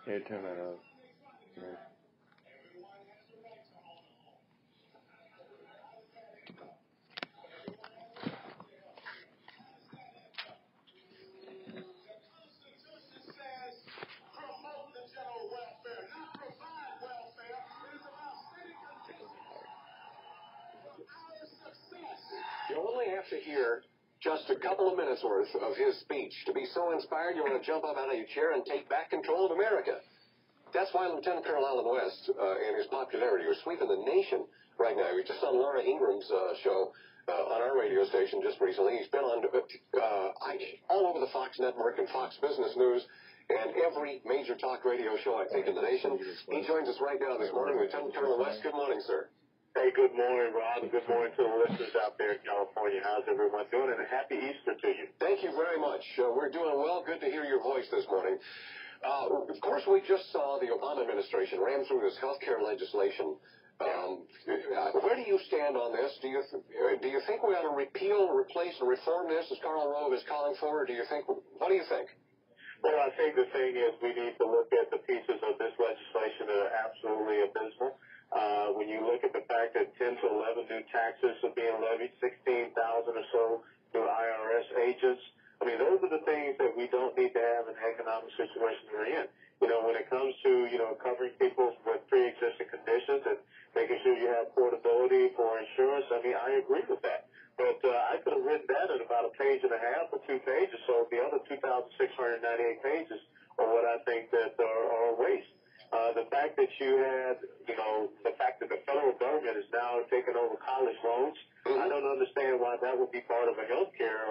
Yeah, turn that up. Yeah. You only have to hear just a couple of minutes worth of his speech to be so inspired you want to jump up out of your chair and take back control of America. That's why Lieutenant Colonel Allen West and his popularity are sweeping the nation right now. We just on Laura Ingram's show on our radio station just recently. He's been on all over the Fox network and Fox Business News and every major talk radio show, I think, in the nation. He joins us right now this morning. Lieutenant Colonel West, good morning, sir. Hey, good morning, Rob. Good morning to the listeners out there in California. How's everyone doing? And a happy Easter to you. Thank you very much. We're doing well. Good to hear your voice this morning. Of course, we just saw the Obama administration ram through this health care legislation. Where do you stand on this? Do you think we ought to repeal, replace, and reform this, as Karl Rove is calling for? Or what do you think? Well, I think the thing is we need to look at the pieces of this legislation that are absolutely abysmal. When you look at the fact that 10 to 11 new taxes are being levied, 16,000 or so new IRS agents, I mean, those are the things that we don't need to have in the economic situation we're in. You know, when it comes to, covering people with pre-existing conditions and making sure you have portability for insurance, I mean, I agree with that. But I could have written that in about a page and a half or 2 pages, so the other 2,698 pages are what I think that are a waste. The fact that you had, the fact that the federal government is now taking over college loans, I don't understand why that would be part of a health care,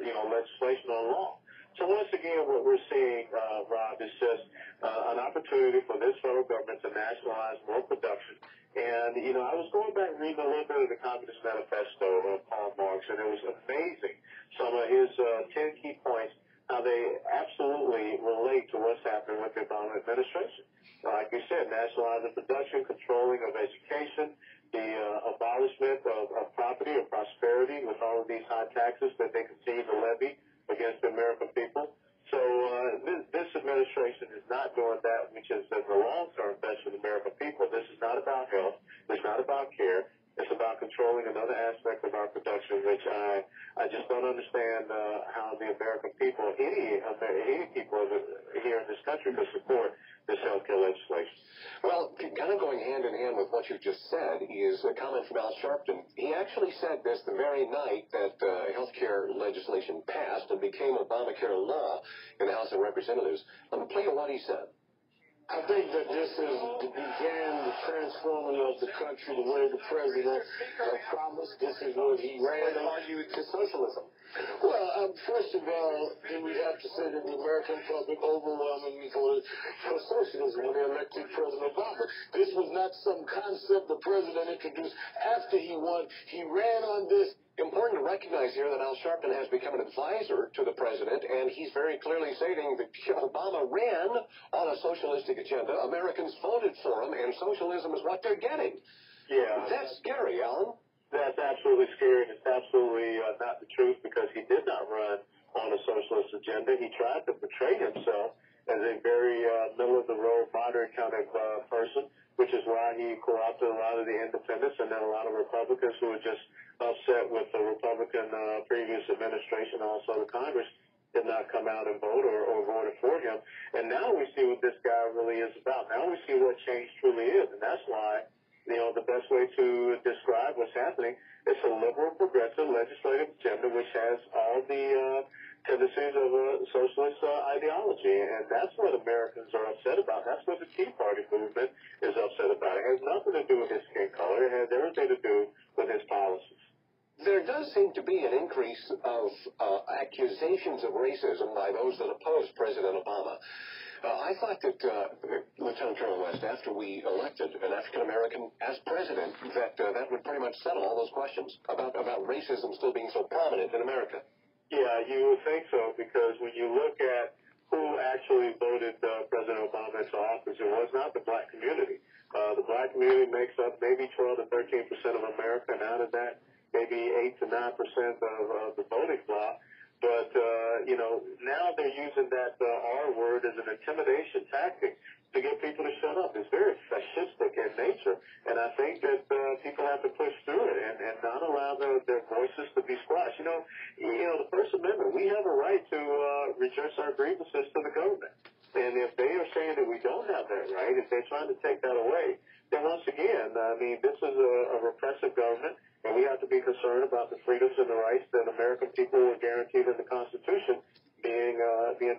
legislation or law. So once again, what we're seeing, Rob, is just an opportunity for this federal government to nationalize more production. And, I was going back and reading a little bit of the Communist Manifesto of Karl Marx, and it was amazing, some of his 10 key points, how they absolutely relate to what's happening with the Obama administration. Like you said, nationalizing production, controlling of education, the abolishment of property or prosperity with all of these high taxes that they continue to levy against the American people. So this administration is not doing that, which is the long-term best for the American people. This is not about health. It's not about care. It's about controlling another aspect of our production, which I just don't understand how the American people, any people here in this country, could support this health care legislation. Well, kind of going hand in hand with what you just said is a comment from Al Sharpton. He actually said this the very night that health care legislation passed and became Obamacare law in the House of Representatives. Let me play you what he said. I think that this began the transforming of the country the way the president promised. This is what he ran to socialism. Well, first of all, we have to say that the American public overwhelmingly voted for socialism when they elected President Obama. This was not some concept the president introduced after he won. He ran on this. Important to recognize here that Al Sharpton has become an advisor to the president, and he's very clearly stating that Obama ran on a socialistic agenda. Americans voted for him, and socialism is what they're getting. Yeah. That's scary, Alan. That's absolutely scary, and it's absolutely not the truth, because he did not run on a socialist agenda. He tried to portray himself as a very middle-of-the-road, moderate kind of person, which is why he co-opted a lot of the independents and then a lot of Republicans who were just upset with the Republican previous administration, also the Congress, did not come out and vote or voted for him. And now we see what this guy really is about. Now we see what change truly is, and that's why, the best way to describe what's happening is a liberal, progressive legislative agenda which has all the tendencies of a socialist ideology, and that's what Americans are upset about. That's what the Tea Party movement is upset about. It has nothing to do with his skin color. It has everything to do with his policies. There does seem to be an increase of accusations of racism by those that oppose President Obama. I thought that, Lieutenant Colonel West, after we elected an African-American as president, that would pretty much settle all those questions about racism still being so prominent in America. Yeah, you would think so, because when you look at who actually voted President Obama into office, it was not the black community. The black community makes up maybe 12 to 13% of America, and out of that, maybe 8 to 9% of the voting bloc. But, now they're using that R word as an intimidation tactic to get people to shut up. It's very fascistic in nature, and I think that people have to push through it and not allow their voices to be squashed. The First Amendment, we have a right to redress our grievances to the government. And if they are saying that we don't have that right, if they're trying to take that away, then once again, this is a repressive government, and we have to be concerned about the freedoms and the rights that American people were guaranteed in the Constitution being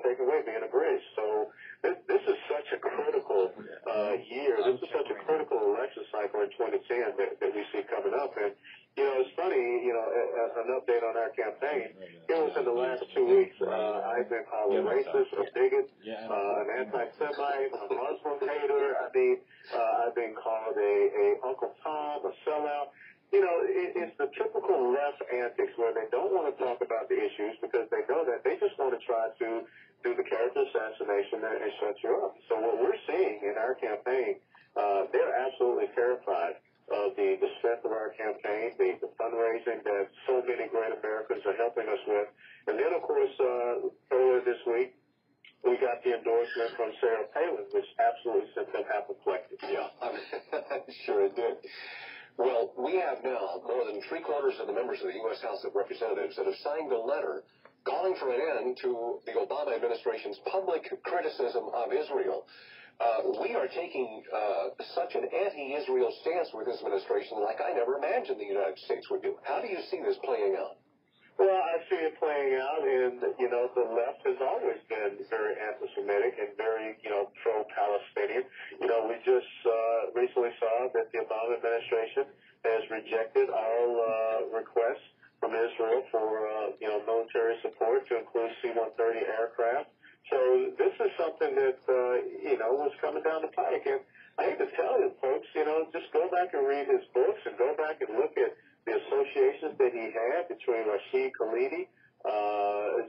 taken away, being abridged. So this is such a critical year. This is such a critical election cycle in 2010 that we see coming up. And, it's funny, an update on our campaign. It was in the last 2 weeks. I've been called a racist, a bigot, an anti-Semite, a Muslim hater. I've been called a Uncle Tom, a sellout. It's the typical left antics where they don't want to talk about the issues because they know that they just want to try to do the character assassination and shut you up. So what we're seeing in our campaign, they're absolutely terrified of the strength of our campaign, the fundraising that so many great Americans are helping us with. And then, of course, earlier this week, we got the endorsement from Sarah Palin, which absolutely sent them apoplectic. Yeah, sure it did. Well, we have now more than 3/4 of the members of the U.S. House of Representatives that have signed a letter calling for an end to the Obama administration's public criticism of Israel. We are taking such an anti-Israel stance with this administration like I never imagined the United States would do. How do you see this playing out? Well, I see it playing out, and, the left has always been very anti-Semitic and very, pro-Palestinian. We just recently saw that the Obama administration has rejected all requests from Israel for, military support to include C-130 aircraft. So this is something that, was coming down the pike. And I hate to tell you, folks, just go back and read his books and go back and look at the associations that he had between Rashid Khalidi,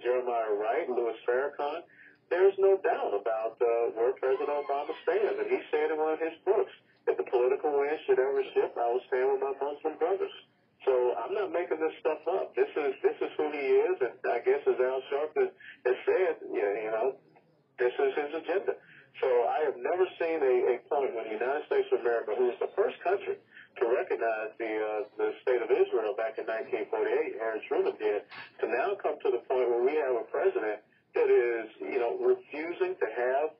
Jeremiah Wright, Louis Farrakhan. There's no doubt about where President Obama stands. And he said in one of his books, if the political wind should ever shift, I will stand with my Muslim brothers. So I'm not making this stuff up. This is who he is, and I guess as Al Sharpton has said, this is his agenda. So I have never seen a point when the United States of America, who was the first country to recognize the state of Israel back in 1948, Aaron Truman did, to now come to the point where we have a president that is, refusing to have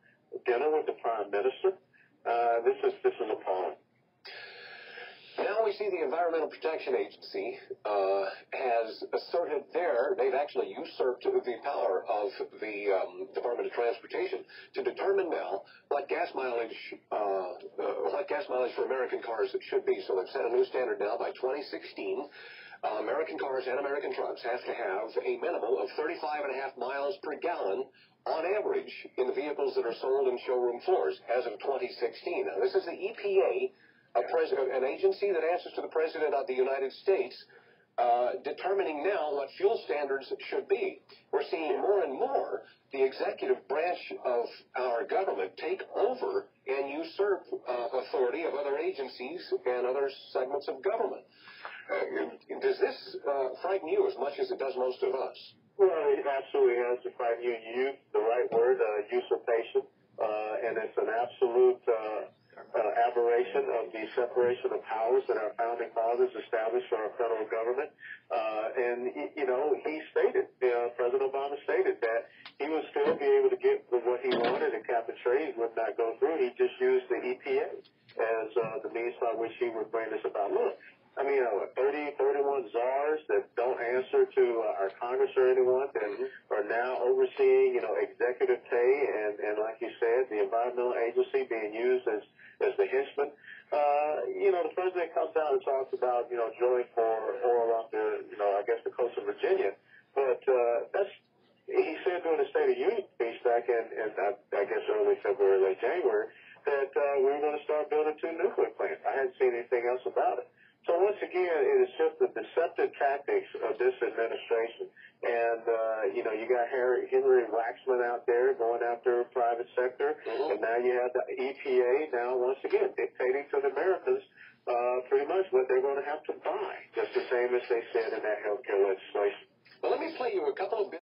dinner with the prime minister. This is appalling. Now we see the Environmental Protection Agency has asserted they've actually usurped the power of the Department of Transportation to determine now what gas mileage for American cars should be. So they've set a new standard now by 2016. American cars and American trucks have to have a minimum of 35.5 miles per gallon on average in the vehicles that are sold in showroom floors as of 2016. Now, this is the EPA, an agency that answers to the President of the United States, determining now what fuel standards should be. We're seeing more and more the executive branch of our government take over and usurp authority of other agencies and other segments of government. Does this frighten you as much as it does most of us? Well, it absolutely has to frighten you. You used the right word, usurpation, and it's an absolute aberration of the separation of powers that our founding fathers established for our federal government. And, he stated, President Obama stated that he would still be able to get what he wanted and cap and trade would not go through. He just used the EPA as the means by which he would bring this about. Look, 31 czars that don't answer to our Congress or anyone that are now overseeing, executive pay and like you said, the environmental agency being used as the henchman. The president comes out and talks about, drilling for oil off the, the coast of Virginia. But he said during the State of Union speech back in I guess early February, late January, that we were going to start building 2 nuclear plants. I hadn't seen anything else about it. So once again, it is just the deceptive tactics of this administration. And, you got Henry Waxman out there going after private sector. And now you have the EPA now once again dictating to the Americans pretty much what they're going to have to buy, just the same as they said in that healthcare legislation. Well, let me play you a couple of